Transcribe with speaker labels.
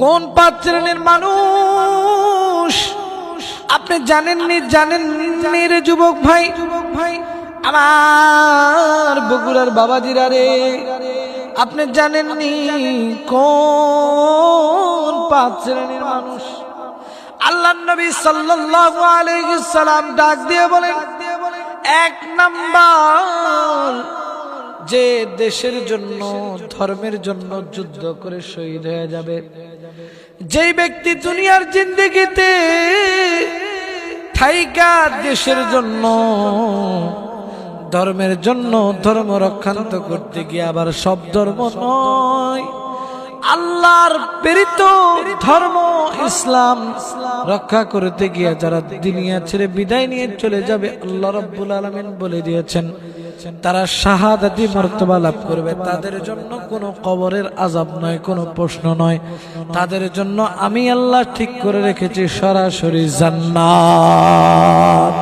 Speaker 1: কোন পাঁচ শ্রেণীর মানুষ আপনি জানেননি রে যুবক ভাই, আমার বগুড়ার বাবাজিরা রে, আপনি জানেননি কোন পাঁচ শ্রেণীর মানুষ? আল্লাহর নবী সাল্লাল্লাহু আলাইহি সাল্লাম ডাক দিয়ে বলেন, এক নাম্বার, যে দেশের জন্য ধর্মের জন্য যুদ্ধ করে শহীদ হয়ে যাবে। যেই ব্যক্তি দুনিয়ার জিন্দেগিতে থাইকা দেশের জন্য ধর্মের জন্য ধর্ম রক্ষান্ত করতে গিয়ে আবার সব ধর্ম নয়, আল্লাহর প্রেরিত ধর্ম ইসলাম রক্ষা করতে গিয়ে যারা দুনিয়া ছেড়ে বিদায় নিয়ে চলে যাবে, আল্লাহ রাব্বুল আলামিন বলে দিয়েছেন তারা শাহাদাতি মর্তবা লাভ করবে। তাদের জন্য কোনো কবরের আযাব নয়, কোনো প্রশ্ন নয়, তাদের জন্য আমি আল্লাহ ঠিক করে রেখেছি সরাসরি জান্নাত।